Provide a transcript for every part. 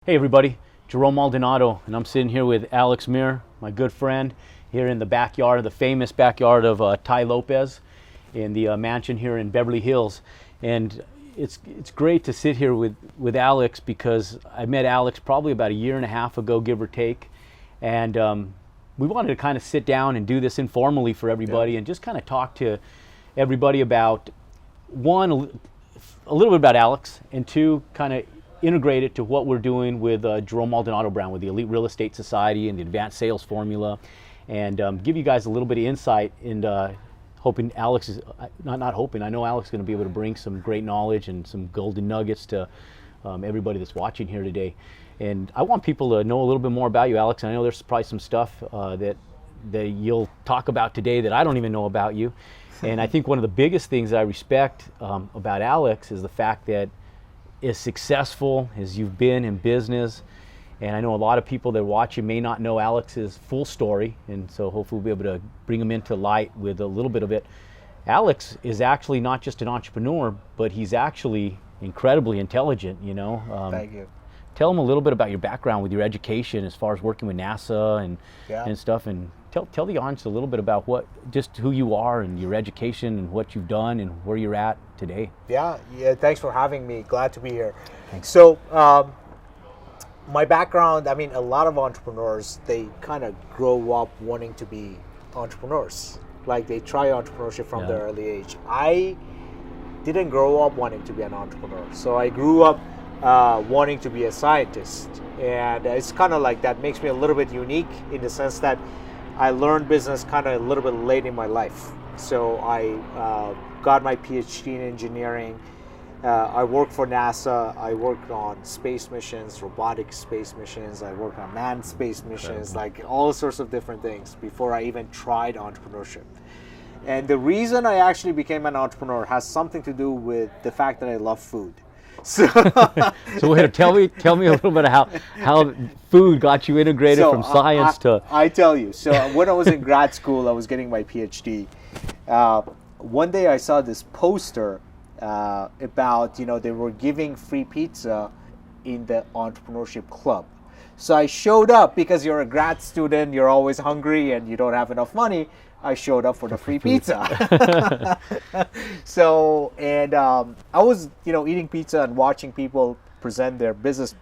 Hey everybody, Jerome Maldonado, and I'm sitting here with Alex Mehr, my good friend, here in the backyard, the famous backyard of Tai Lopez, in the mansion here in Beverly Hills. And it's great to sit here with Alex because I met Alex probably about a year and a half ago, give or take, and we wanted to kind of sit down and do this informally for everybody and just kind of talk to everybody about, one, a little bit about Alex, and two, kind of integrate it to what we're doing with Jerome Maldonado brand, with the Elite Real Estate Society and the Advanced Sales Formula, and give you guys a little bit of insight. And hoping Alex is not hoping. I know Alex is going to be able to bring some great knowledge and some golden nuggets to everybody that's watching here today. And I want people to know a little bit more about you, Alex. And I know there's probably some stuff that you'll talk about today that I don't even know about you. And I think one of the biggest things I respect about Alex is the fact that as successful as you've been in business, and I know a lot of people that watch you may not know Alex's full story, and so hopefully we'll be able to bring them into light with a little bit of it. Alex is actually not just an entrepreneur, but he's actually incredibly intelligent, you know. Thank you. Tell them a little bit about your background with your education as far as working with NASA and stuff, and tell the audience a little bit about just who you are and your education and what you've done and where you're at today. Yeah, thanks for having me. Glad to be here. Thanks. So, my background, I mean, a lot of entrepreneurs, they kind of grow up wanting to be entrepreneurs. Like they try entrepreneurship from their early age. I didn't grow up wanting to be an entrepreneur. So I grew up wanting to be a scientist. And it's kind of like that makes me a little bit unique in the sense that I learned business kind of a little bit late in my life. So I got my PhD in engineering. I worked for NASA. I worked on space missions, robotic space missions. I worked on manned space missions, like all sorts of different things before I even tried entrepreneurship. And the reason I actually became an entrepreneur has something to do with the fact that I love food. So, wait, tell me a little bit of how food got you integrated from science to. I tell you. So when I was in grad school, I was getting my PhD. One day I saw this poster about, they were giving free pizza in the entrepreneurship club. So I showed up because you're a grad student, you're always hungry and you don't have enough money. I showed up for the free pizza. So, and I was, eating pizza and watching people present their business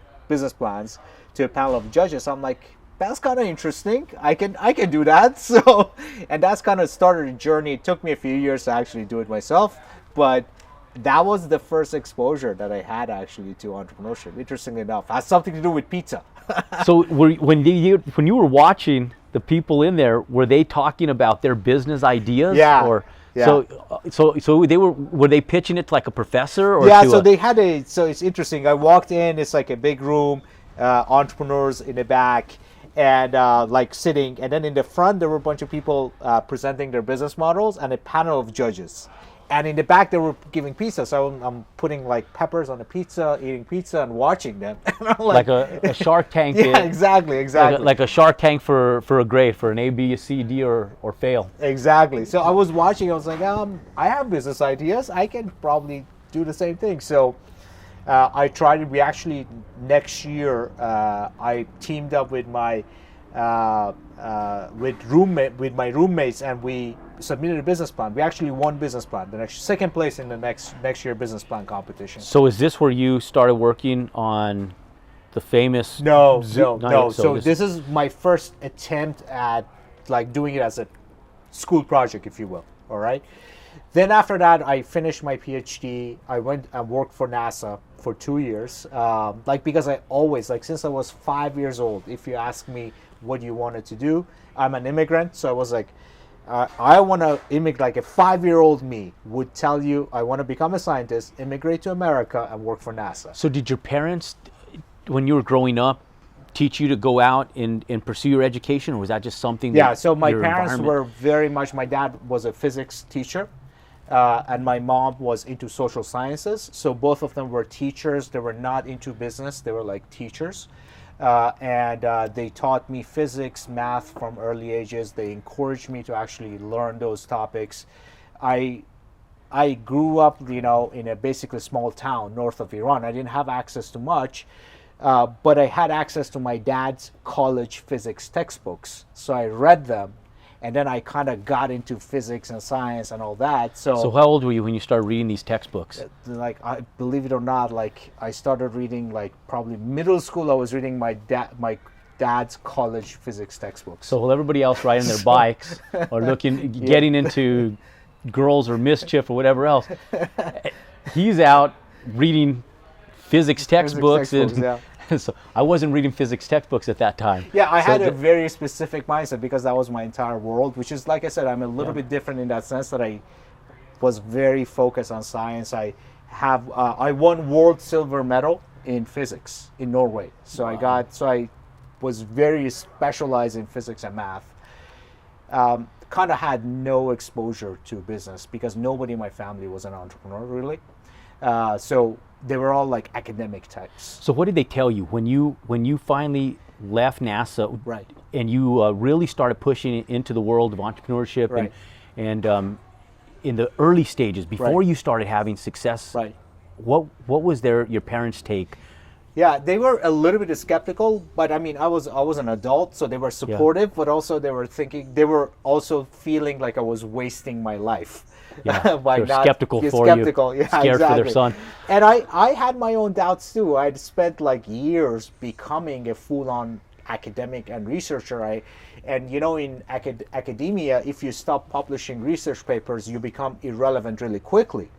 plans to a panel of judges. I'm like, that's kind of interesting. I can do that. So, and that's kind of started a journey. It took me a few years to actually do it myself, but that was the first exposure that I had actually to entrepreneurship. Interestingly enough, it has something to do with pizza. So when you were watching the people in there, were they talking about their business ideas? Yeah. Or yeah. So they were they pitching it to like a professor? Or so they had so it's interesting. I walked in, it's like a big room, entrepreneurs in the back, and like sitting, and then in the front there were a bunch of people presenting their business models and a panel of judges. And in the back, they were giving pizza. So I'm putting like peppers on the pizza, eating pizza, and watching them. And I'm like a Shark Tank. Yeah, exactly. Like a Shark Tank for a grade, for an A, B, C, D, or fail. Exactly. So I was watching. I was like, I have business ideas. I can probably do the same thing. So I tried it. We actually next year I teamed up with my my roommates, and we submitted a business plan. We actually won business plan, second place in the next year business plan competition. So is this where you started working on the famous? No. So this is my first attempt at like doing it as a school project, if you will. All right. Then after that, I finished my PhD. I went and worked for NASA for 2 years. Because I always, since I was 5 years old, if you ask me what you wanted to do, I'm an immigrant. So I was like, I want to immigrate, like a 5-year-old me would tell you, I want to become a scientist, immigrate to America, and work for NASA. So did your parents, when you were growing up, teach you to go out and pursue your education, or was that just something that so my parents were very much, my dad was a physics teacher, and my mom was into social sciences. So both of them were teachers. They were not into business. They were like teachers. And they taught me physics, math from early ages. They encouraged me to actually learn those topics. I grew up, in a basically small town north of Iran. I didn't have access to much, but I had access to my dad's college physics textbooks, so I read them, and then I kind of got into physics and science and all that. So how old were you when you started reading these textbooks? Like, I believe it or not, like I started reading like probably middle school. I was reading my dad's college physics textbooks. So while everybody else riding their bikes or getting into girls or mischief or whatever else, he's out reading physics textbooks. So I wasn't reading physics textbooks at that time. Yeah, I had a very specific mindset because that was my entire world, which is, like I said, I'm a little bit different in that sense that I was very focused on science. I won world silver medal in physics in Norway. So I was very specialized in physics and math. Kind of had no exposure to business because nobody in my family was an entrepreneur really. So they were all like academic types. So what did they tell you when you finally left NASA, right, and you really started pushing into the world of entrepreneurship, right, and in the early stages before you started having success, right? What was your parents' take? Yeah, they were a little bit skeptical, but I mean, I was an adult, so they were supportive, but also they were also feeling like I was wasting my life. Yeah, by not skeptical for skeptical, you, scared for their son. And I had my own doubts too. I'd spent like years becoming a full-on academic and researcher. And you know, in academia, if you stop publishing research papers, you become irrelevant really quickly.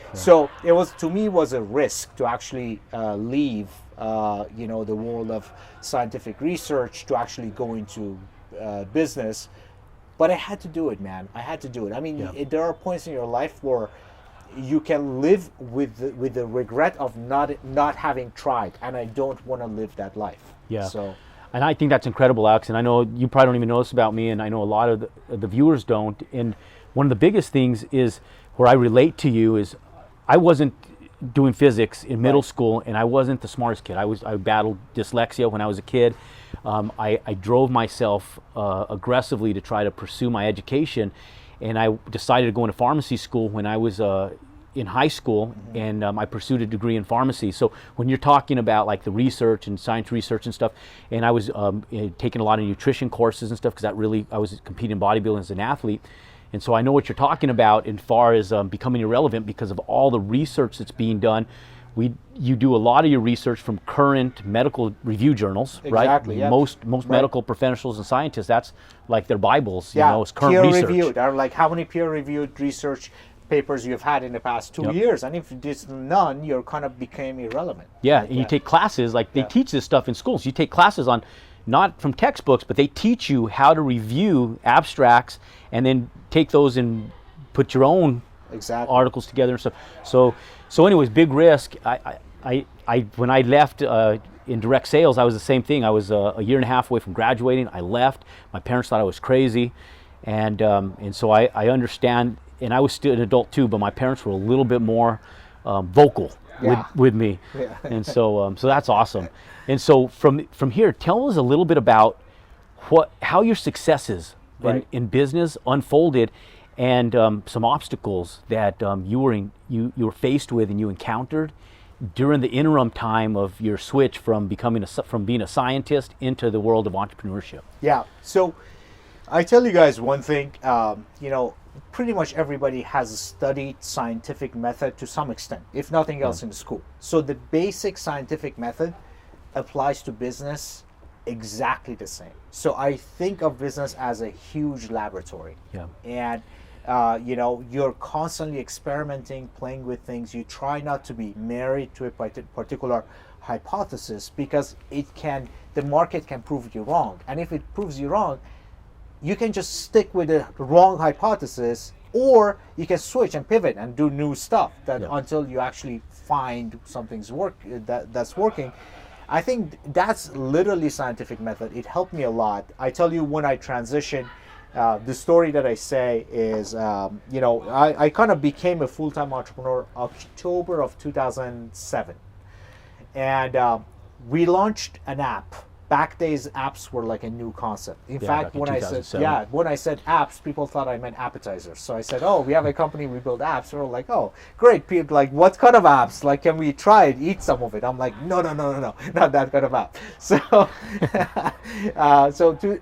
Yeah. So it was, to me, was a risk to actually leave you know, the world of scientific research to actually go into business. But I had to do it, man. I had to do it. I mean, there are points in your life where you can live with the regret of not having tried, and I don't want to live that life. Yeah. So, and I think that's incredible, Alex. And I know you probably don't even know this about me, and I know a lot of the viewers don't. And one of the biggest things is where I relate to you is I wasn't doing physics in middle school, and I wasn't the smartest kid. I battled dyslexia when I was a kid. I drove myself aggressively to try to pursue my education, and I decided to go into pharmacy school when I was in high school, and I pursued a degree in pharmacy. So when you're talking about like the research and science research and stuff, and I was taking a lot of nutrition courses and stuff because I was competing in bodybuilding as an athlete. And so I know what you're talking about as far as becoming irrelevant because of all the research that's being done. You do a lot of your research from current medical review journals, exactly, right? Yeah. Most medical professionals and scientists, that's like their Bibles, you know, it's current peer research. Reviewed. Or like how many peer-reviewed research papers you've had in the past 2 years, and if there's none, you're kind of became irrelevant. Yeah, and you take classes, like they teach this stuff in schools. You take classes on, not from textbooks, but they teach you how to review abstracts and then take those and put your own articles together and stuff. So anyways, big risk. When I left in direct sales, I was the same thing. I was a year and a half away from graduating. I left. My parents thought I was crazy, and so I understand. And I was still an adult too, but my parents were a little bit more vocal with me, and so that's awesome. And so from here, tell us a little bit about how your successes in business unfolded, and some obstacles that you were faced with and you encountered during the interim time of your switch from being a scientist into the world of entrepreneurship. Yeah. So I tell you guys one thing. You know, pretty much everybody has studied scientific method to some extent, if nothing else, in school. So the basic scientific method applies to business exactly the same. So I think of business as a huge laboratory. Yeah. And you know, you're constantly experimenting, playing with things. You try not to be married to a particular hypothesis because the market can prove you wrong. And if it proves you wrong, you can just stick with the wrong hypothesis, or you can switch and pivot and do new stuff until you actually find that's working. I think that's literally scientific method. It helped me a lot. I tell you, when I transitioned, the story that I say is, you know, I kind of became a full-time entrepreneur October of 2007. And we launched an app back days apps were like a new concept. In Yeah, fact, back in when I 2007. said apps, people thought I meant appetizers. So I said, "Oh, we have a company, we build apps." They're like, "Oh, great." People like, "What kind of apps? Like, can we try it, eat some of it?" I'm like, "No, no, no, no, no, not that kind of app." So,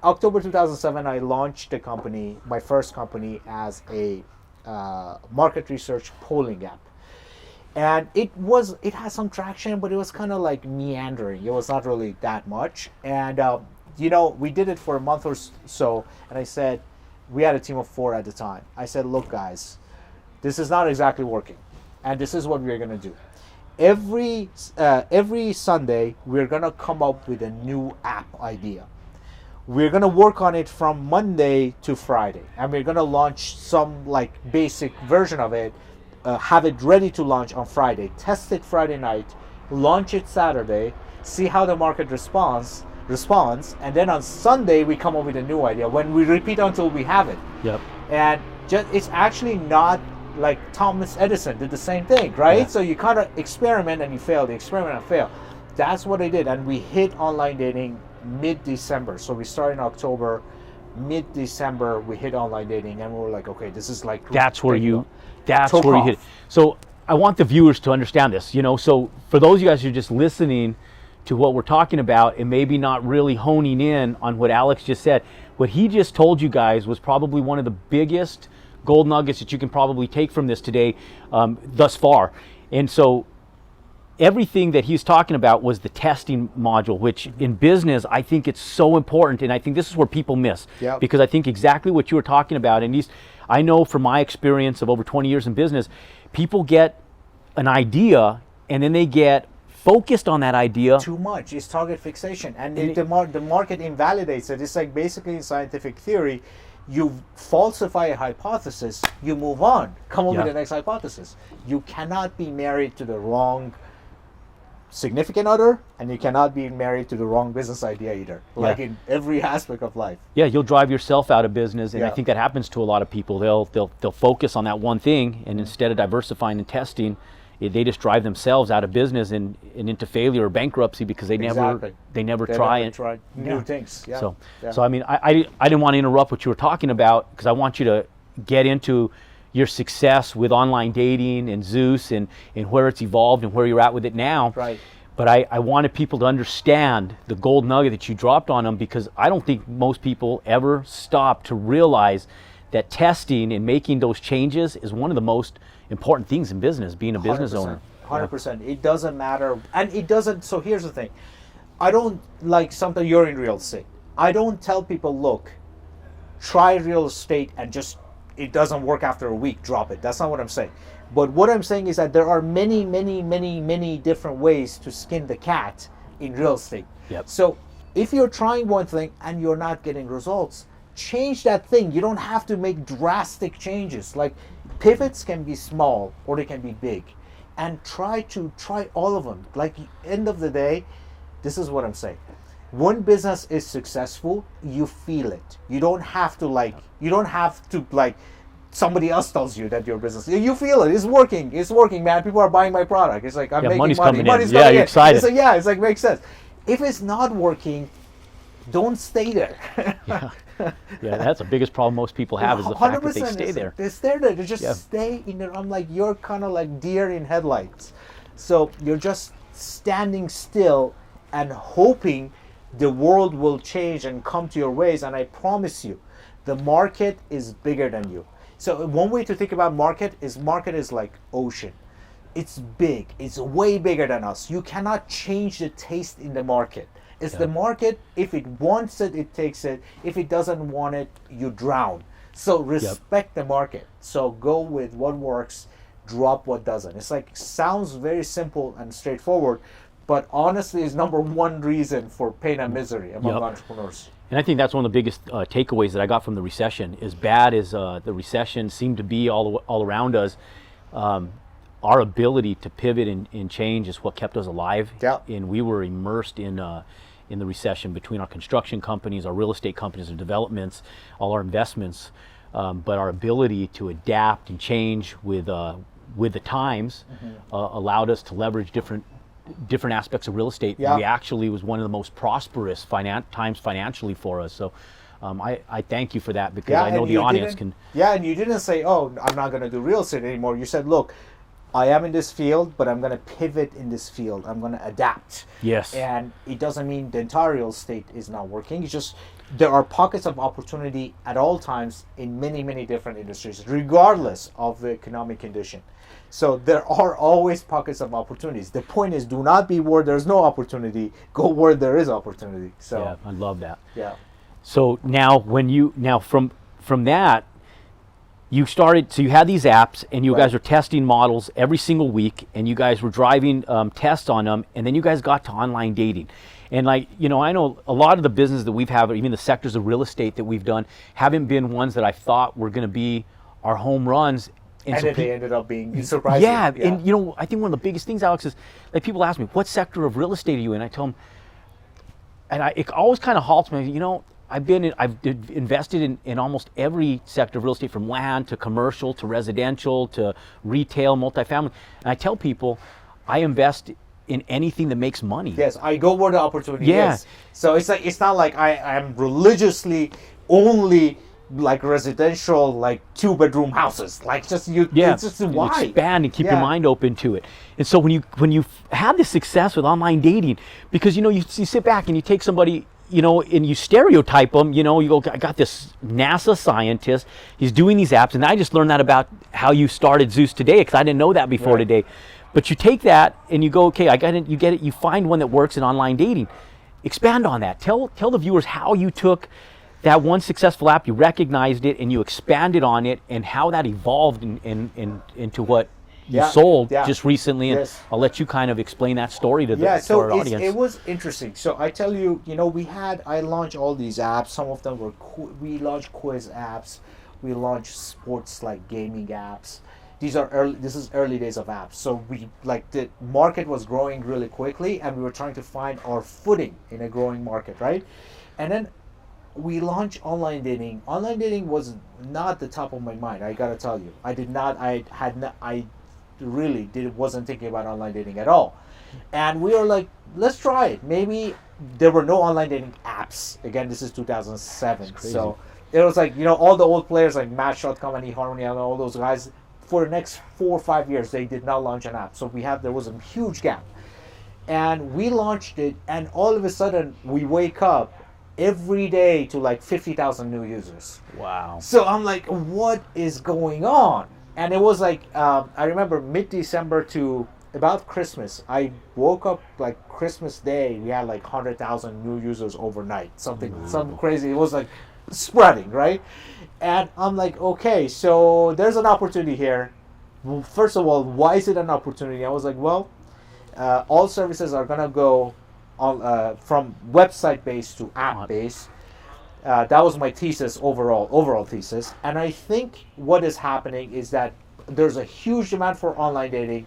October 2007, I launched the company, my first company, as a market research polling app. And it had some traction, but it was kind of like meandering. It was not really that much. And we did it for a month or so. And I said, we had a team of 4 at the time. I said, look, guys, this is not exactly working, and this is what we're gonna do. Every Sunday, we're gonna come up with a new app idea. We're gonna work on it from Monday to Friday, and we're gonna launch some like basic version of it. Have it ready to launch on Friday, test it Friday night, launch it Saturday, see how the market responds, and then on Sunday we come up with a new idea. When we repeat until we have it. Yep. And it's actually not like Thomas Edison did the same thing, right? Yeah. So you kind of experiment and you fail, experiment and fail. That's what I did, and we hit online dating mid-December. So we started in October, mid-December we hit online dating, and we were like, okay, this is like That's where you Took hit off. it. So I want the viewers to understand this, so for those of you guys who are just listening to what we're talking about and maybe not really honing in on what Alex just said, what he just told you guys was probably one of the biggest gold nuggets that you can probably take from this today thus far. And so everything that he's talking about was the testing module, which in business, I think it's so important. And I think this is where people miss. Yep. Because I think exactly what you were talking about, and I know from my experience of over 20 years in business, people get an idea and then they get focused on that idea. Too much. It's target fixation, and the market invalidates it. It's like basically in scientific theory, you falsify a hypothesis, you move on, come up with the next hypothesis. You cannot be married to the wrong significant other, and you cannot be married to the wrong business idea either, like in every aspect of life. Yeah, you'll drive yourself out of business, and I Yeah. think that happens to a lot of people. They'll focus on that one thing, and instead of diversifying and testing, they just drive themselves out of business and into failure or bankruptcy because they never try new things. Yeah. So I mean, I didn't want to interrupt what you were talking about, because I want you to get into your success with online dating and Zoosk and where it's evolved and where you're at with it now. Right. But I wanted people to understand the gold nugget that you dropped on them, because I don't think most people ever stop to realize that testing and making those changes is one of the most important things in business, being a business owner. 100%. It doesn't matter. And it doesn't, so here's the thing. I don't, like something, you're in real estate. I don't tell people, look, try real estate and just, it doesn't work after a week, drop it. That's not what I'm saying. But what I'm saying is that there are many, many, many, many different ways to skin the cat in real estate. Yep. So if you're trying one thing and you're not getting results, change that thing. You don't have to make drastic changes. Like pivots can be small or they can be big. And try all of them. Like end of the day, this is what I'm saying. When business is successful, you feel it. You don't have to like somebody else tells you that your business, you feel it. It's working, man. People are buying my product. It's like I'm making money's money. coming Money's in. coming You're in. excited. It's like makes sense. If it's not working, don't stay there. Yeah, that's the biggest problem most people have, is the fact that they stay there. They stay there. They just stay in there. I'm like, you're kind of like deer in headlights. So you're just standing still and hoping the world will change and come to your ways. And I promise you, the market is bigger than you. So one way to think about market is like ocean. It's big. It's way bigger than us. You cannot change the taste in the market. It's the market. If it wants it, it takes it. If it doesn't want it, you drown. So respect the market. So go with what works, drop what doesn't. It's like, sounds very simple and straightforward, but honestly is number one reason for pain and misery among entrepreneurs. And I think that's one of the biggest takeaways that I got from the recession. As bad as the recession seemed to be all around us, our ability to pivot and change is what kept us alive. Yeah. And we were immersed in the recession between our construction companies, our real estate companies, our developments, all our investments. But our ability to adapt and change with the times allowed us to leverage different different aspects of real estate, Yeah. we actually was one of the most prosperous times financially for us. So I thank you for that, because I know and the you audience didn't- can. Yeah, and you didn't say, "Oh, I'm not going to do real estate anymore." You said, "Look, I am in this field, but I'm going to pivot in this field. I'm going to adapt." Yes. And it doesn't mean the entire real estate is not working. It's just there are pockets of opportunity at all times in many, many different industries, regardless of the economic condition. So there are always pockets of opportunities. The point is, do not be where there's no opportunity. Go where there is opportunity. So Yeah, I love that. yeah. So now from that, you started, so you had these apps, and you Right. guys were testing models every single week, and you guys were driving tests on them, and then you guys got to online dating. And I know a lot of the business that we've had, even the sectors of real estate that we've done, haven't been ones that I thought were going to be our home runs. And so then they ended up being surprising. yeah, and I think one of the biggest things, Alex, is like people ask me, what sector of real estate are you in? I tell them, and it always kind of halts me. I've invested in almost every sector of real estate, from land to commercial to residential to retail, multifamily. And I tell people, I invest in anything that makes money. Yes, I go where the opportunity Yeah. is. So it's not like I am religiously only like residential, like 2-bedroom houses. Like just you. Yeah, It's just you why expand and keep your Yeah. mind open to it. And so when you had this success with online dating, because you sit back and you take somebody, and you stereotype them, you go, I got this NASA scientist, he's doing these apps, and I just learned that about how you started Zoosk today, because I didn't know that before Right. today. But you take that and you go, okay, I got it, you get it, you find one that works in online dating. Expand on that. Tell the viewers how you took that one successful app, you recognized it, and you expanded on it, and how that evolved into what you Yeah, sold yeah. just recently. And Yes. I'll let you kind of explain that story to, Yeah, to so our audience. it was interesting. So I tell you, I launched all these apps. Some of them were we launched quiz apps. We launched sports like gaming apps. This is early days of apps. So the market was growing really quickly, and we were trying to find our footing in a growing market, right? And then we launched online dating. Online dating was not the top of my mind. I gotta tell you, I really wasn't thinking about online dating at all. And we were like, let's try it. Maybe there were no online dating apps. Again, this is 2007. So it was like, all the old players like Match.com and eHarmony and all those guys, for the next 4 or 5 years, they did not launch an app. So there was a huge gap. And we launched it, and all of a sudden we wake up every day to like 50,000 new users. Wow. So I'm like, what is going on? And it was like, I remember mid-December to about Christmas, I woke up like Christmas Day, we had like 100,000 new users overnight. Something crazy. It was like spreading, right? And I'm like, okay, so there's an opportunity here. Well, first of all, why is it an opportunity? I was like, well, all services are going to go from website-based to app-based. That was my thesis, overall thesis. And I think what is happening is that there's a huge demand for online dating,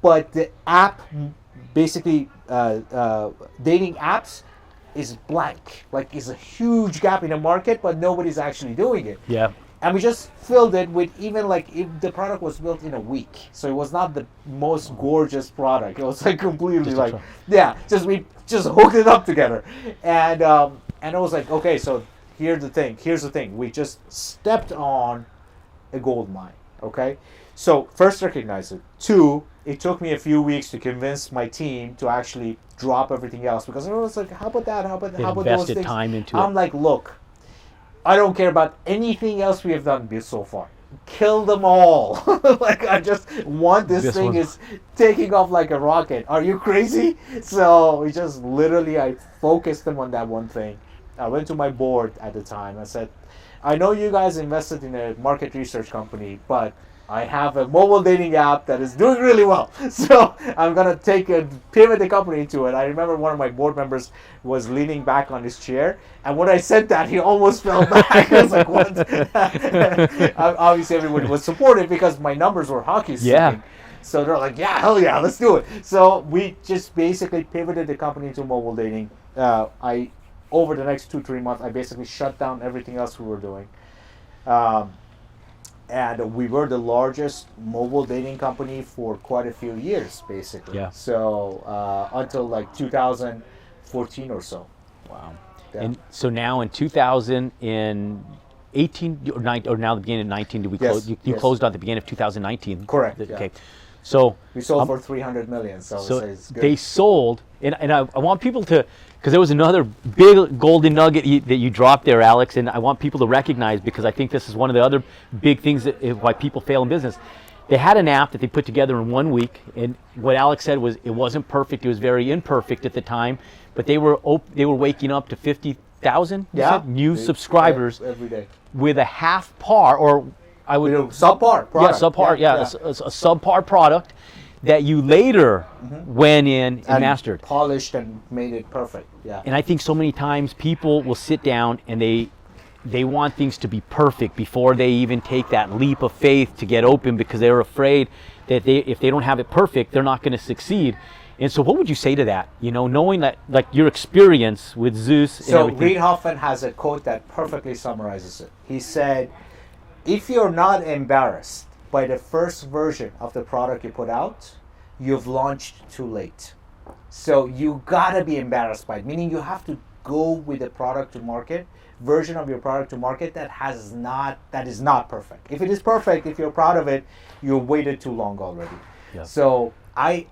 but the app, basically dating apps, is blank. Like, it's a huge gap in the market, but nobody's actually doing it. Yeah. And we just filled it with, even like, the product was built in a week. So it was not the most gorgeous product. It was like completely like, we just hooked it up together. And it was like, okay, so here's the thing. We just stepped on a gold mine, okay? So first, recognize it. 2, it took me a few weeks to convince my team to actually drop everything else, because I was like, how about that? How about those invested things? time into I'm it. like, look, I don't care about anything else we have done so far. Kill them all. Like, I just want this thing is taking off like a rocket. Are you crazy? So we just literally, I focused them on that one thing. I went to my board at the time. I said, I know you guys invested in a market research company, but I have a mobile dating app that is doing really well. So I'm going to pivot the company into it. I remember one of my board members was leaning back on his chair. And when I said that, he almost fell back. I was like, what? Obviously, everybody was supportive because my numbers were hockey sticking. Yeah. So they're like, yeah, hell yeah, let's do it. So we just basically pivoted the company into mobile dating. Over the next 2-3 months, I basically shut down everything else we were doing. and we were the largest mobile dating company for quite a few years, basically. Yeah. So until like 2014 or so. Wow. Yeah. And so now in 2018 or now the beginning of 19, did we Yes, close? You yes. closed at the beginning of 2019. Correct, yeah. Okay. So We sold for 300 million, so it's good. they sold, and I want people to, because there was another big golden nugget that you dropped there, Alex, and I want people to recognize, because I think this is one of the other big things why people fail in business. They had an app that they put together in 1 week, and what Alex said was it wasn't perfect. It was very imperfect at the time, but they were waking up to 50,000 new subscribers every day with a half par, or I would subpar product. Yeah, subpar. Yeah, a subpar product that you later went in and mastered, polished, and made it perfect. Yeah. And I think so many times people will sit down and they want things to be perfect before they even take that leap of faith to get open, because they're afraid that if they don't have it perfect, they're not going to succeed. And so what would you say to that? You know, knowing that, like, your experience with Zoosk and everything. Reid Hoffman has a quote that perfectly summarizes it. He said, if you're not embarrassed by the first version of the product you put out, you've launched too late. So you gotta be embarrassed by it, meaning you have to go with a version of your product to market that is not perfect. If it is perfect, if you're proud of it, you've waited too long already. Yeah. So I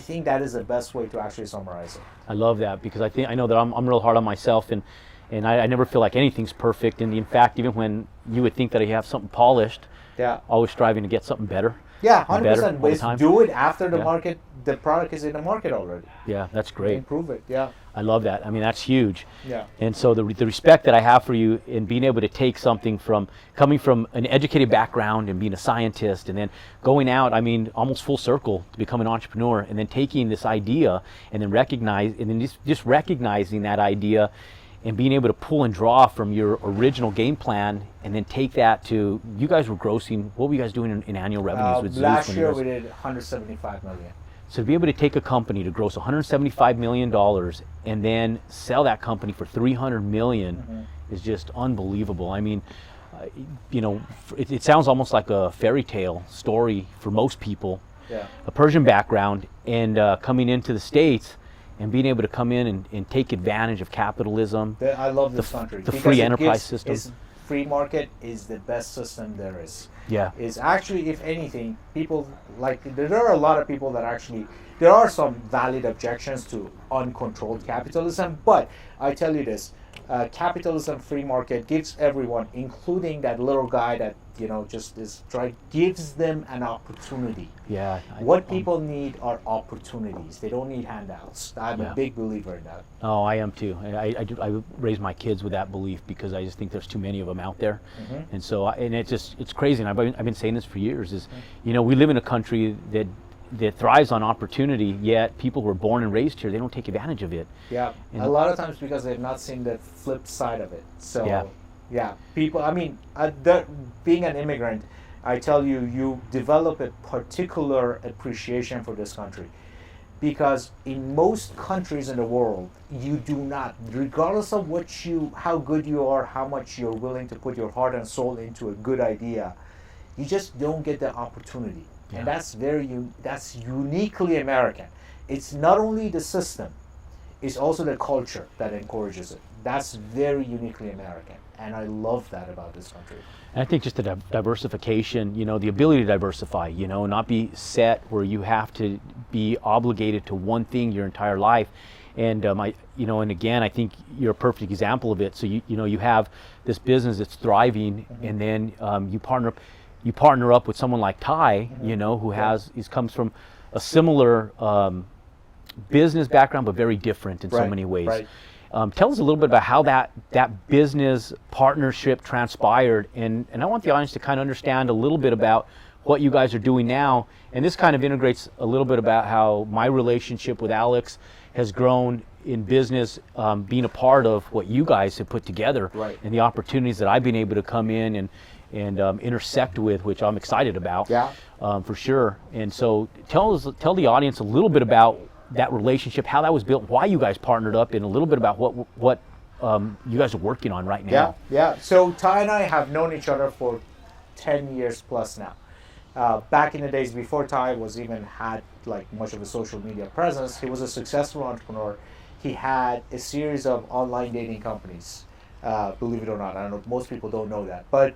think that is the best way to actually summarize it. I love that, because I know that I'm real hard on myself, and I never feel like anything's perfect. And in fact, even when you would think that you have something polished, always striving to get something better. Yeah, 100%. Ways do it after the product is in the market already. Yeah, that's great. Improve it. Yeah. I love that. I mean, that's huge. Yeah. And so the respect that I have for you in being able to take something coming from an educated background and being a scientist, and then going out, I mean, almost full circle to become an entrepreneur, and then taking this idea and then just recognizing that idea and being able to pull and draw from your original game plan, and then take that to, you guys were grossing, what were you guys doing in annual revenues with Zoosk? Last year we did 175 million. So to be able to take a company to gross $175 million and then sell that company for $300 million is just unbelievable. I mean, you know, it sounds almost like a fairy tale story for most people. Yeah. A Persian background, and coming into the States and being able to come in and take advantage of capitalism. I love this country. The free enterprise system. Free market is the best system there is. Yeah. Is actually, if anything, people there are a lot of people that actually, there are some valid objections to uncontrolled capitalism, but I tell you this, capitalism, free market gives everyone, including that little guy that, you know, just is gives them an opportunity. Yeah. What people need are opportunities. They don't need handouts. I'm a big believer in that. Oh, I am too. I raise my kids with that belief, because I just think there's too many of them out there. And so, it's crazy. And I've been saying this for years. Is, you know, we live in a country that thrives on opportunity, yet people who are born and raised here, they don't take advantage of it. Yeah, and a lot of times because they've not seen the flip side of it. So, people, I mean, being an immigrant, I tell you, you develop a particular appreciation for this country. Because in most countries in the world, you do not, regardless of how good you are, how much you're willing to put your heart and soul into a good idea, you just don't get the opportunity. Yeah. And that's uniquely American. It's not only the system, it's also the culture that encourages it. That's very uniquely American, and I love that about this country. And I think just the diversification, you know, the ability to diversify, you know, not be set where you have to be obligated to one thing your entire life. And and again, I think you're a perfect example of it. So you have this business that's thriving, and then you partner up with someone like Tai, you know, who comes from a similar business background, but very different in so many ways. Right. Tell us a little bit about how that business partnership transpired, and I want the audience to kind of understand a little bit about what you guys are doing now. And this kind of integrates a little bit about how my relationship with Alex has grown in business, being a part of what you guys have put together, and the opportunities that I've been able to come in and intersect with, which I'm excited about, for sure. And so tell the audience a little bit about that relationship, how that was built, why you guys partnered up, and a little bit about what you guys are working on right now. Yeah. So Tai and I have known each other for 10 years plus now. Back in the days before Tai was even had like much of a social media presence, he was a successful entrepreneur. He had a series of online dating companies. Believe it or not, I don't know. Most people don't know that, but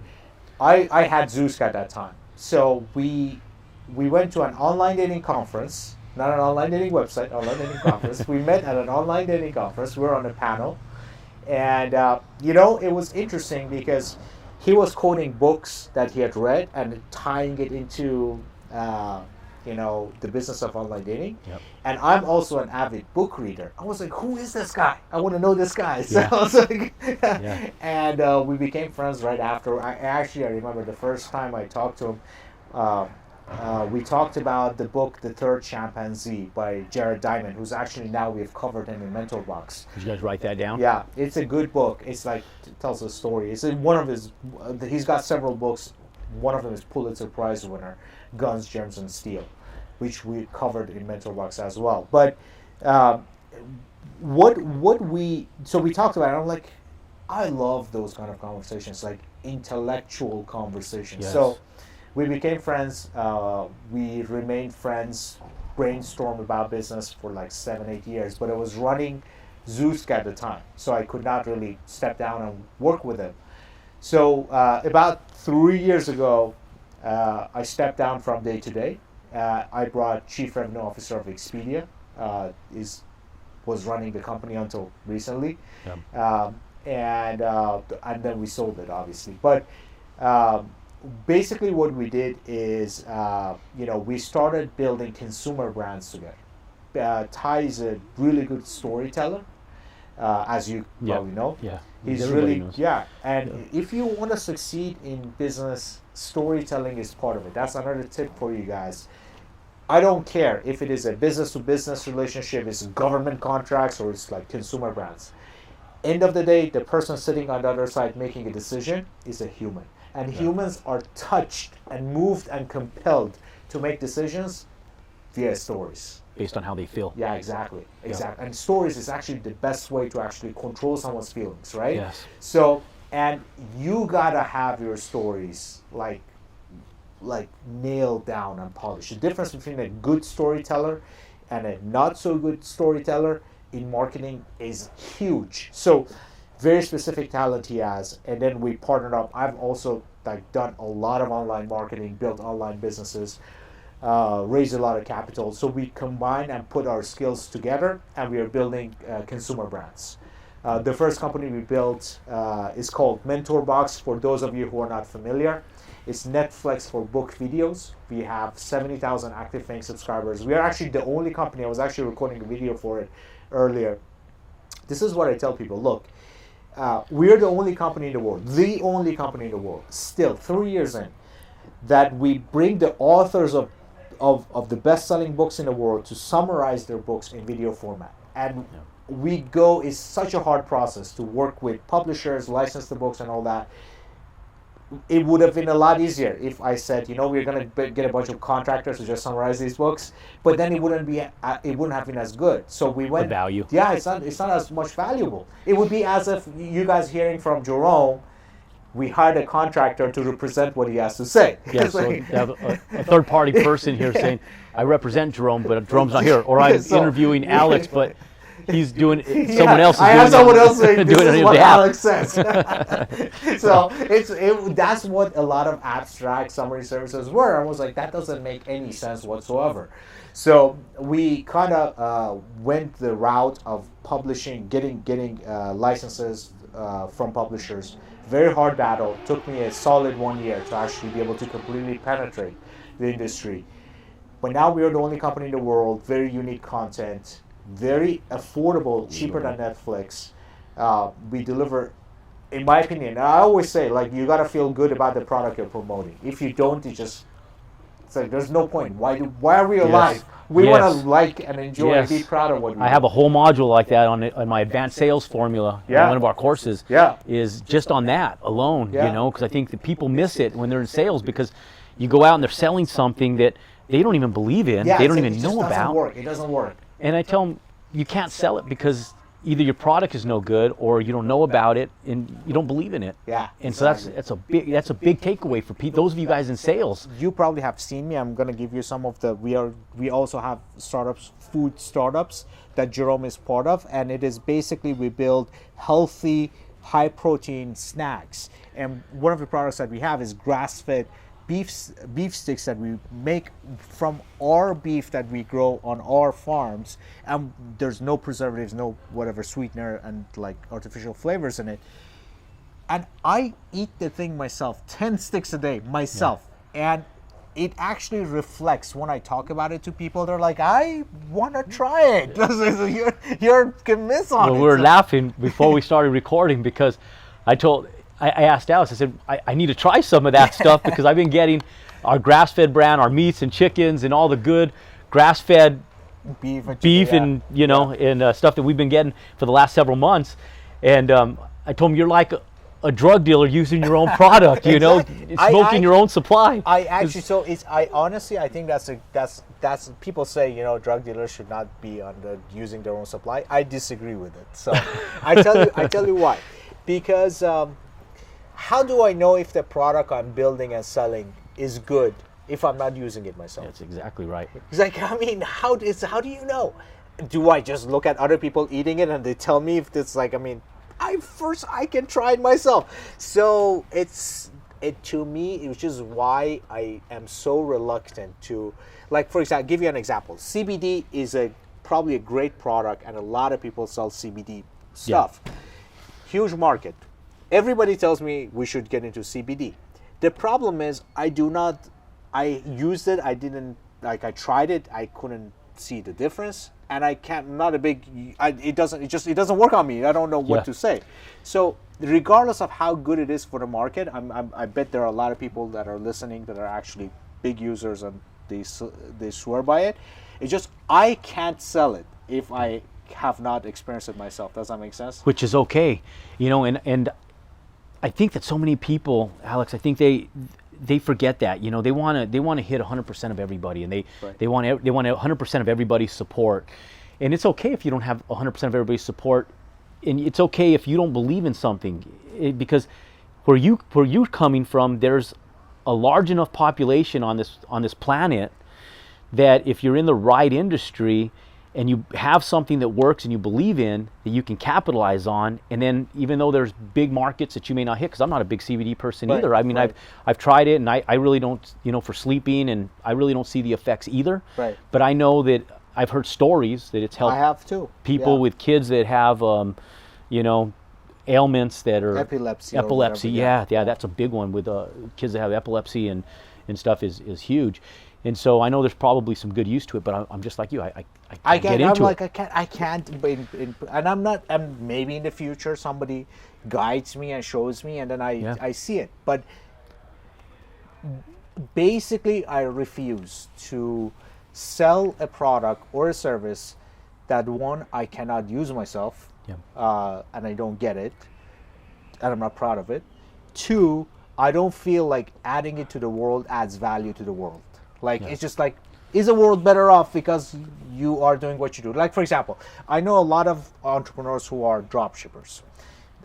I had Zoosk at that time. So we went to an online dating conference, not an online dating website, online dating conference. We met at an online dating conference. We were on a panel, and it was interesting because he was quoting books that he had read and tying it into the business of online dating. Yep. And I'm also an avid book reader. I was like, who is this guy? I want to know this guy. So Yeah. I was like, Yeah. and we became friends right after. I remember the first time I talked to him. We talked about the book The Third Chimpanzee by Jared Diamond, who's actually now we've covered him in Mentorbox. Did you guys write that down? Yeah, it's a good book. It's like, it tells a story. It's one of his, he's got several books. One of them is Pulitzer Prize winner, Guns, Germs, and Steel, which we covered in Mentorbox as well. But so we talked about it. I'm like, I love those kind of conversations, like intellectual conversations. Yes. So we became friends. We remained friends, brainstormed about business for like 7-8 years, but I was running Zoosk at the time, so I could not really step down and work with him. So about 3 years ago, I stepped down from day to day. I brought Chief Revenue Officer of Expedia, was running the company until recently, Yeah. and then we sold it, obviously. But basically, what we did is, we started building consumer brands together. Tai is a really good storyteller, as you probably know. Yeah. He's Everybody really, knows. yeah. And if you want to succeed in business, storytelling is part of it. That's another tip for you guys. I don't care if it is a business-to-business relationship, it's government contracts, or it's like consumer brands. End of the day, the person sitting on the other side making a decision is a human. And humans are touched and moved and compelled to make decisions via stories. Based on how they feel. Yeah, exactly. And stories is actually the best way to actually control someone's feelings, right? Yes. So, and you gotta have your stories like nailed down and polished. The difference between a good storyteller and a not so good storyteller in marketing is huge. So, very specific talent he has, and then we partnered up. I've also done a lot of online marketing, built online businesses, raised a lot of capital. So we combine and put our skills together, and we are building consumer brands. The first company we built is called Mentorbox. For those of you who are not familiar, it's Netflix for book videos. We have 70,000 active paying subscribers. We are actually the only company. I was actually recording a video for it earlier. This is what I tell people. Look, we are the only company in the world, still 3 years in, that we bring the authors of the best-selling books in the world to summarize their books in video format. And it's such a hard process to work with publishers, license the books and all that. It would have been a lot easier if I said, we're going to get a bunch of contractors to just summarize these books, but then it wouldn't have been as good. So we went. The value. Yeah, it's not as much valuable. It would be as if you guys hearing from Jerome, we hired a contractor to represent what he has to say. Yeah, so you have a third-party person here saying, I represent Jerome, but Jerome's not here. Or I'm interviewing Alex, but he's doing someone else is I have someone else saying this doing it is on what behalf. Alex says. So that's what a lot of abstract summary services were. I was like, that doesn't make any sense whatsoever. So we kind of went the route of publishing, getting licenses from publishers. Very hard battle. Took me a solid 1 year to actually be able to completely penetrate the industry. But now we are the only company in the world. Very unique content. Very affordable, cheaper than Netflix. We deliver, in my opinion, I always say, you got to feel good about the product you're promoting. If you don't, it's like there's no point. Why are we alive? We want to like and enjoy and be proud of what we do. I have a whole module like that on my advanced sales formula. One of our courses is just on that alone, because I think that people miss it when they're in sales, because you go out and they're selling something that they don't even believe in, they don't even know about. It doesn't work. And I tell them, you can't sell it because either your product is no good or you don't know about it and you don't believe in it. Yeah, And so that's a big takeaway for those of you guys in sales. You probably have seen me. I'm going to give you some of the, we also have startups, food startups that Jerome is part of, and it is basically we build healthy, high protein snacks. And one of the products that we have is grass-fed beef sticks that we make from our beef that we grow on our farms, and there's no preservatives, no whatever sweetener and like artificial flavors in it. And I eat the thing myself, 10 sticks a day myself. Yeah. And it actually reflects when I talk about it to people. They're like, I want to try it. You're convinced on it. Well, we were laughing before we started recording because I asked Alice, I said, I need to try some of that stuff because I've been getting our grass-fed brand, our meats and chickens and all the good grass-fed beef and, and stuff that we've been getting for the last several months. And I told him, you're like a drug dealer using your own product, Exactly. Smoking your own supply. I honestly, I think that's people say, drug dealers should not be using their own supply. I disagree with it. So I tell you why. Because how do I know if the product I'm building and selling is good if I'm not using it myself? That's exactly right. It's like, I mean, how do you know? Do I just look at other people eating it and they tell me if it's like, I can try it myself. So to me, which is why I am so reluctant to, like, for example, give you an example. CBD is probably a great product, and a lot of people sell CBD stuff. Yeah. Huge market. Everybody tells me we should get into CBD. The problem is I used it. I tried it. I couldn't see the difference. And it doesn't work on me. I don't know what to say. So regardless of how good it is for the market, I bet there are a lot of people that are listening that are actually big users and they swear by it. It's just, I can't sell it if I have not experienced it myself. Does that make sense? Which is okay. And I think that so many people, Alex, I think they forget that, they want to hit 100% of everybody, and they want 100% of everybody's support. And it's okay if you don't have 100% of everybody's support, and it's okay if you don't believe in something, because where you're coming from, there's a large enough population on this planet that if you're in the right industry and you have something that works and you believe in, that you can capitalize on. And then even though there's big markets that you may not hit, because I'm not a big CBD person either. I mean, I've tried it, and I really don't, for sleeping, and I really don't see the effects either. Right. But I know that I've heard stories that it's helped. I have too. People with kids that have, ailments that are epilepsy. Yeah, that's a big one with kids that have epilepsy and stuff is huge. And so I know there's probably some good use to it, but I'm just like you. I can't get into it. I can't. And I'm not. Maybe in the future somebody guides me and shows me, and then I see it. But basically, I refuse to sell a product or a service that, one, I cannot use myself, and I don't get it, and I'm not proud of it. Two, I don't feel like adding it to the world adds value to the world. It's just like, is the world better off because you are doing what you do? Like, for example, I know a lot of entrepreneurs who are drop shippers.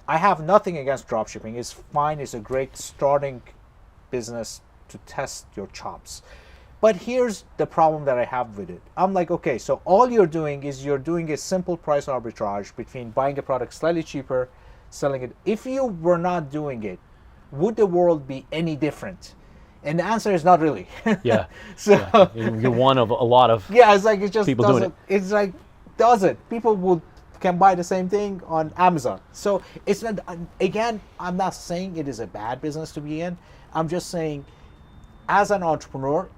I have nothing against drop shipping. It's fine. It's a great starting business to test your chops. But here's the problem that I have with it. I'm like, okay, so all you're doing is you're doing a simple price arbitrage between buying a product slightly cheaper, selling it. If you were not doing it, would the world be any different? And the answer is not really. Yeah. So you're one of a lot of it's like, it just people doesn't. doing it. It's like, doesn't. People can buy the same thing on Amazon. So it's not, again, I'm not saying it is a bad business to be in. I'm just saying, as an entrepreneur,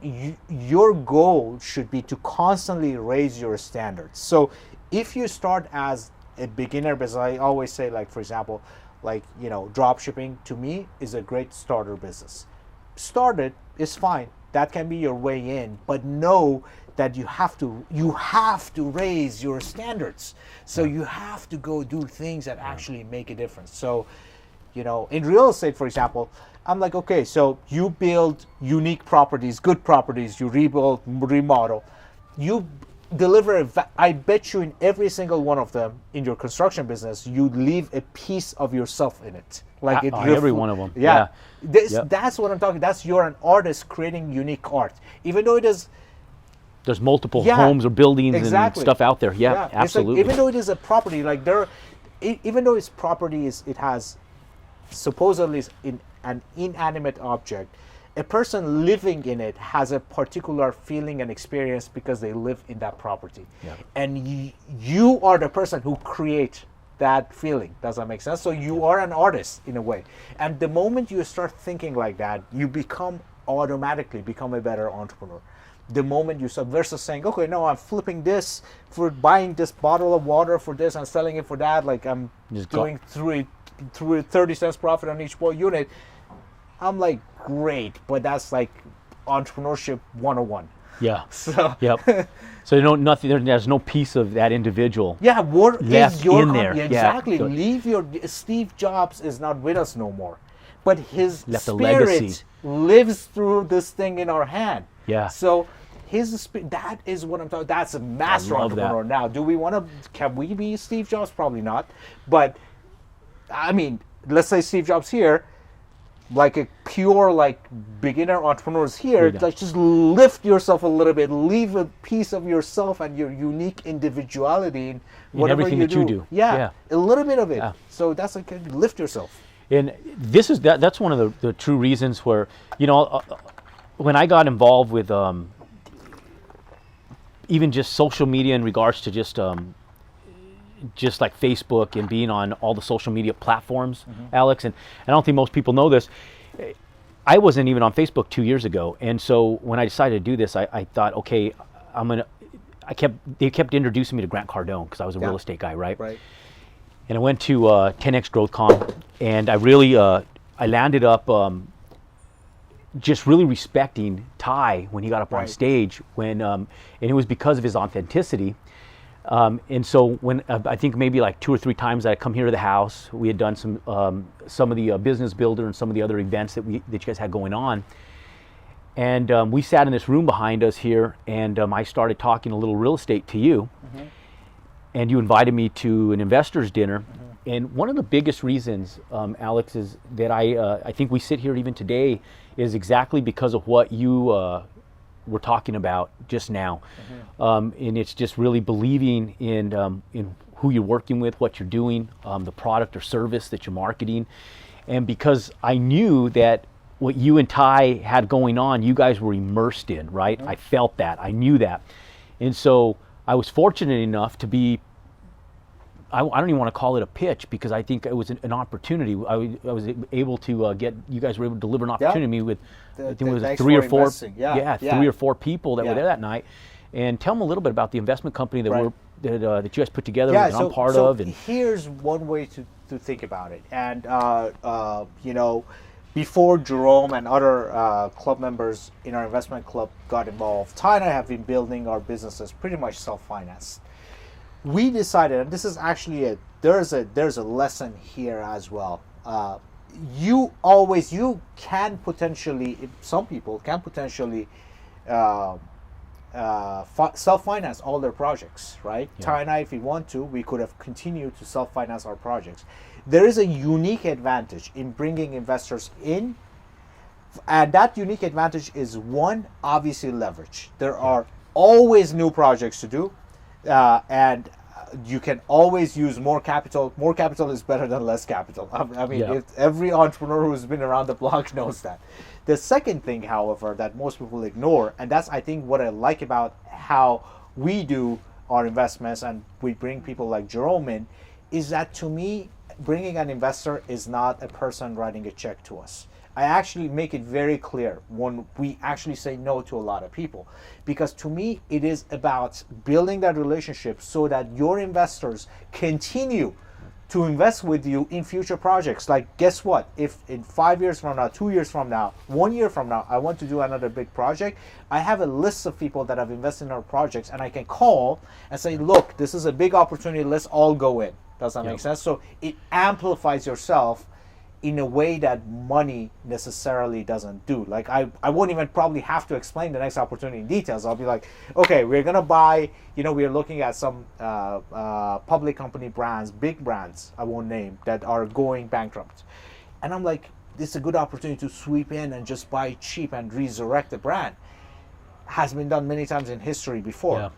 your goal should be to constantly raise your standards. So if you start as a beginner business, I always say, like, for example, drop shipping to me is a great starter business. Start it, is fine. That can be your way in, but know that you have to raise your standards. So you have to go do things that actually make a difference. So, in real estate, for example, I'm like, okay, so you build unique properties, good properties, you rebuild, remodel. You I bet you in every single one of them in your construction business, you leave a piece of yourself in it. Like every one of them. Yeah. Yep. That's what I'm talking. You're an artist creating unique art. Even though it is, there's multiple homes or buildings exactly. and stuff out there. Yeah, absolutely. Like, even though it is a property, like even though its property it has supposedly an inanimate object, a person living in it has a particular feeling and experience because they live in that property. Yep. And you are the person who creates that feeling. Does that make sense? So you are an artist in a way. And the moment you start thinking like that, you automatically become a better entrepreneur. The moment you start, versus saying, okay, no, I'm flipping this for buying this bottle of water for this and selling it for that, like I'm just doing through 30 cents profit on each unit. I'm like, great, but that's like entrepreneurship 101. Yeah. So yep. So there's no piece of that individual. Yeah, what left is your in there? Exactly. Yeah. Leave Steve Jobs is not with us no more, but his left spirit lives through this thing in our hand. Yeah. So that is what I'm talking. That's a master entrepreneur. Now, can we be Steve Jobs? Probably not. But I mean, let's say Steve Jobs here, like a pure beginner entrepreneurs here, like just lift yourself a little bit, leave a piece of yourself and your unique individuality in whatever everything you that you do. Yeah, a little bit of it. Yeah. So that's like lift yourself. And that's one of the true reasons where, when I got involved with even just social media in regards to just like Facebook and being on all the social media platforms, Alex, and I don't think most people know this. I wasn't even on Facebook 2 years ago, and so when I decided to do this, I thought, okay, they kept introducing me to Grant Cardone because I was a real estate guy, right? Right. And I went to 10X GrowthCon, and I really I landed up just really respecting Tai when he got up on stage, and it was because of his authenticity. And so when I think maybe like 2 or 3 times that I come here to the house, we had done some of the business builder and some of the other events that you guys had going on. And we sat in this room behind us here, and I started talking a little real estate to you. And you invited me to an investors dinner. And one of the biggest reasons, Alex, is that I think we sit here even today is exactly because of what you were talking about just now. And it's just really believing in who you're working with, what you're doing, the product or service that you're marketing. And because I knew that what you and Tai had going on, you guys were immersed in, right? I felt that, I knew that. And so I was fortunate enough to be, I don't even want to call it a pitch, because I think it was an opportunity. I was able to you guys were able to deliver an opportunity to me with, I think it was 3 or 4, 3 or 4 people that were there that night. And tell them a little bit about the investment company that that you guys put together and I'm part of. And here's one way to think about it. And before Jerome and other club members in our investment club got involved, Tai and I have been building our businesses pretty much self-financed. We decided, and this is actually there's a lesson here as well. Some people can potentially self-finance all their projects, right? Yeah. Tai and I, if we want to, we could have continued to self-finance our projects. There is a unique advantage in bringing investors in, and that unique advantage is one, obviously leverage. There are always new projects to do. And you can always use more capital. More capital is better than less capital. I mean, if every entrepreneur who's been around the block knows that. The second thing, however, that most people ignore, and that's, I think, what I like about how we do our investments and we bring people like Jerome in, is that to me, bringing an investor is not a person writing a check to us. I actually make it very clear when we actually say no to a lot of people, because to me it is about building that relationship so that your investors continue to invest with you in future projects. Like, guess what? If in 5 years from now, 2 years from now, 1 year from now, I want to do another big project, I have a list of people that have invested in our projects, and I can call and say, look, this is a big opportunity, let's all go in. Does that make sense? So it amplifies yourself in a way that money necessarily doesn't do. Like I won't even probably have to explain the next opportunity in details. I'll be like, okay, we're gonna buy, we're looking at some public company brands, big brands, I won't name, that are going bankrupt. And I'm like, this is a good opportunity to sweep in and just buy cheap and resurrect the brand. Has been done many times in history before. Yeah.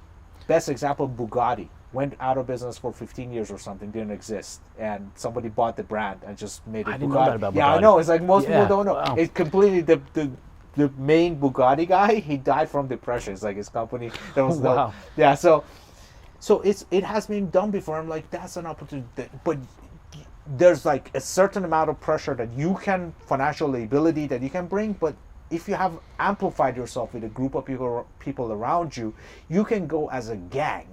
Best example, Bugatti. Went out of business for 15 years or something, didn't exist, and somebody bought the brand and just made it Bugatti. I didn't know that about Bugatti. Yeah, I know. It's like most people don't know. Wow. It's completely the main Bugatti guy. He died from depression. It's like his company. That was wow. Yeah. So it has been done before. I'm like, that's an opportunity, but there's like a certain amount of pressure that you can, financial ability that you can bring, but if you have amplified yourself with a group of people around you, you can go as a gang.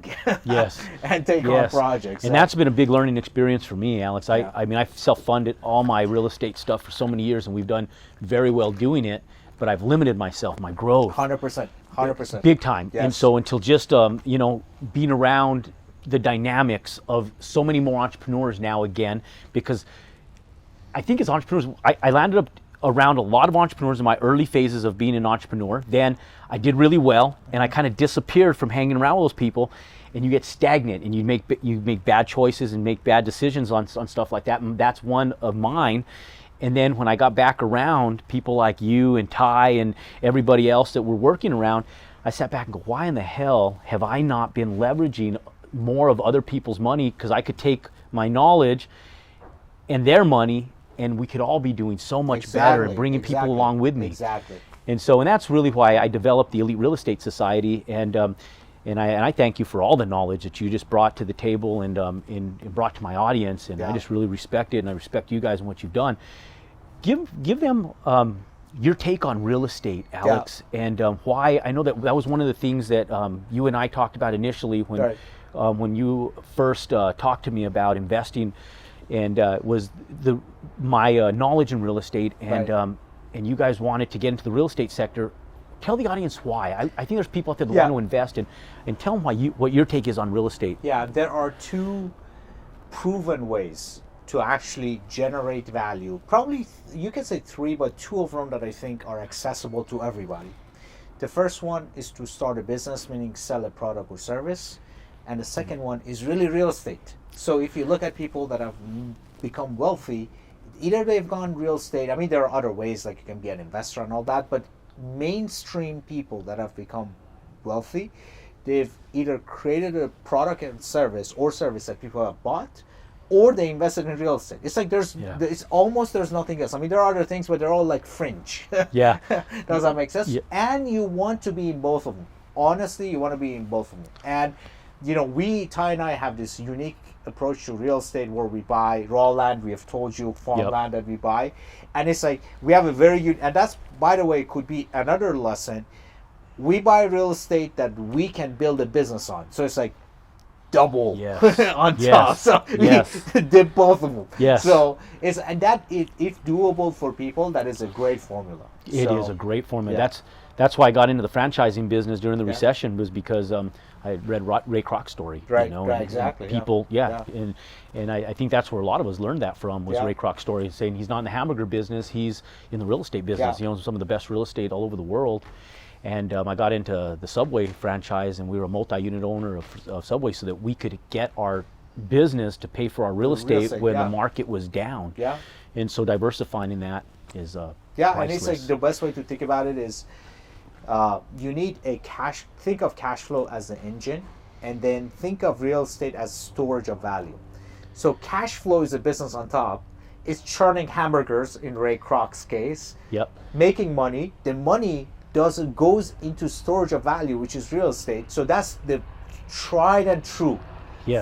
Yes. And take on projects. And that's been a big learning experience for me, Alex. Yeah. I mean, I've self-funded all my real estate stuff for so many years, and we've done very well doing it, but I've limited myself, my growth. 100%. Big time. Yes. And so until just, being around the dynamics of so many more entrepreneurs now again, because I think as entrepreneurs, I landed up around a lot of entrepreneurs in my early phases of being an entrepreneur. Then I did really well, and I kind of disappeared from hanging around with those people, and you get stagnant, and you make bad choices and make bad decisions on stuff like that. And that's one of mine. And then when I got back around people like you and Tai and everybody else that were working around, I sat back and go, why in the hell have I not been leveraging more of other people's money? Because I could take my knowledge and their money, and we could all be doing so much better and bringing people along with me. Exactly. And that's really why I developed the Elite Real Estate Society, and I thank you for all the knowledge that you just brought to the table and brought to my audience, and I just really respect it, and I respect you guys and what you've done. Give them your take on real estate, Alex, and why. I know that was one of the things that you and I talked about initially when you first talked to me about investing, and was my knowledge in real estate, and you guys wanted to get into the real estate sector. Tell the audience why. I think there's people out there that want to invest, and tell them what your take is on real estate. Yeah, there are two proven ways to actually generate value. Probably you can say three, but two of them that I think are accessible to everybody. The first one is to start a business, meaning sell a product or service, and the second one is really real estate. So if you look at people that have become wealthy, either they've gone real estate. I mean, there are other ways, like you can be an investor and all that, but mainstream people that have become wealthy, they've either created a product and service that people have bought, or they invested in real estate. It's like there's nothing else. I mean, there are other things, but they're all like fringe. Yeah. Does that make sense? Yeah. And you want to be in both of them. Honestly, you want to be in both of them. And Tai and I have this unique approach to real estate where we buy raw land. We have told you farmland that we buy, and it's like we have a and that's, by the way, could be another lesson. We buy real estate that we can build a business on. So it's like double on top. So we did both of them. Yes. So if doable for people, that is a great formula. It is a great formula. Yeah. That's why I got into the franchising business during the recession, was because I had read Ray Kroc's story. Right, exactly. People, and I think that's where a lot of us learned that from, was Ray Kroc's story, saying he's not in the hamburger business, he's in the real estate business. He owns some of the best real estate all over the world. And I got into the Subway franchise, and we were a multi-unit owner of Subway, so that we could get our business to pay for our real estate when the market was down. Yeah. And so diversifying in that is priceless. And it's like the best way to think about it is you need think of cash flow as the engine, and then think of real estate as storage of value. So cash flow is a business on top. It's churning hamburgers in Ray Kroc's case. Yep. Making money. The money goes into storage of value, which is real estate. So that's the tried and true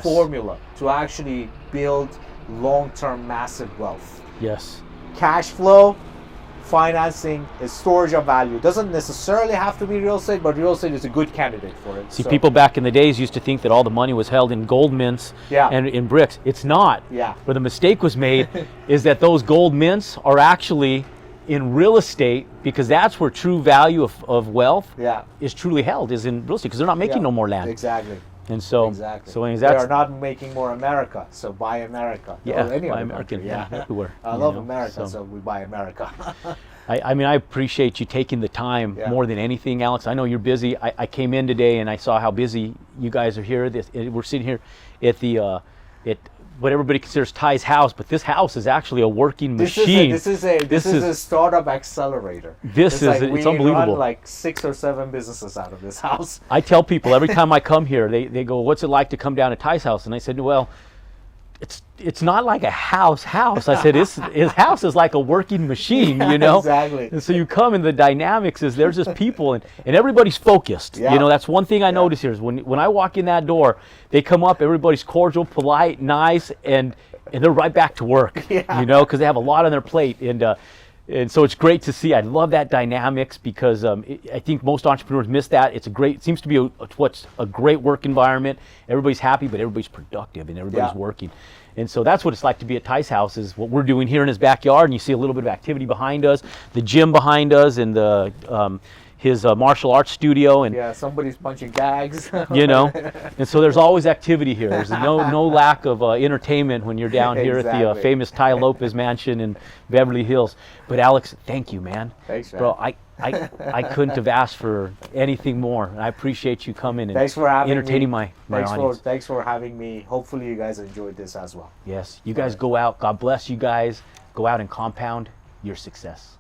formula to actually build long-term massive wealth. Yes. Cash flow, financing, is storage of value. Doesn't necessarily have to be real estate, but real estate is a good candidate for it. See, people back in the days used to think that all the money was held in gold mints and in bricks. It's not. Yeah. Where the mistake was made is that those gold mints are actually in real estate, because that's where true value of wealth is truly held, is in real estate, because they're not making no more land. Exactly. And so, Exactly. so anyways, They that's are not making more America, so buy America. yeah, Or any buy other American, country, yeah, everywhere. I you love know, America, so we buy America. I mean, I appreciate you taking the time Yeah. more than anything, Alex. I know you're busy. I came in today and I saw how busy you guys are here. We're sitting here at the at what everybody considers Ty's house, but this house is actually a working machine. This is a startup accelerator. It's unbelievable. We run like 6 or 7 businesses out of this house. I tell people every time I come here, they go, "What's it like to come down to Ty's house?" And I said, "Well, it's not like a house. I said, his house is like a working machine, you know." Exactly. And so you come and the dynamics is there's just people and everybody's focused. Yeah. You know, that's one thing I notice here is when I walk in that door, they come up, everybody's cordial, polite, nice, and they're right back to work. Yeah. You know, because they have a lot on their plate. And so it's great to see. I love that dynamics because I think most entrepreneurs miss that. It seems to be what's a great work environment. Everybody's happy, but everybody's productive and everybody's working. And so that's what it's like to be at Ty's house, is what we're doing here in his backyard. And you see a little bit of activity behind us, the gym behind us, and his martial arts studio. And yeah, somebody's punching gags. you know, and so there's always activity here. There's no lack of entertainment when you're down here at the famous Tai Lopez mansion in Beverly Hills. But Alex, thank you, man. Thanks, man. Bro, I couldn't have asked for anything more. I appreciate you coming and thanks for having entertaining me. my audience. Thanks for having me. Hopefully you guys enjoyed this as well. Yes, you guys go out. God bless you guys. Go out and compound your success.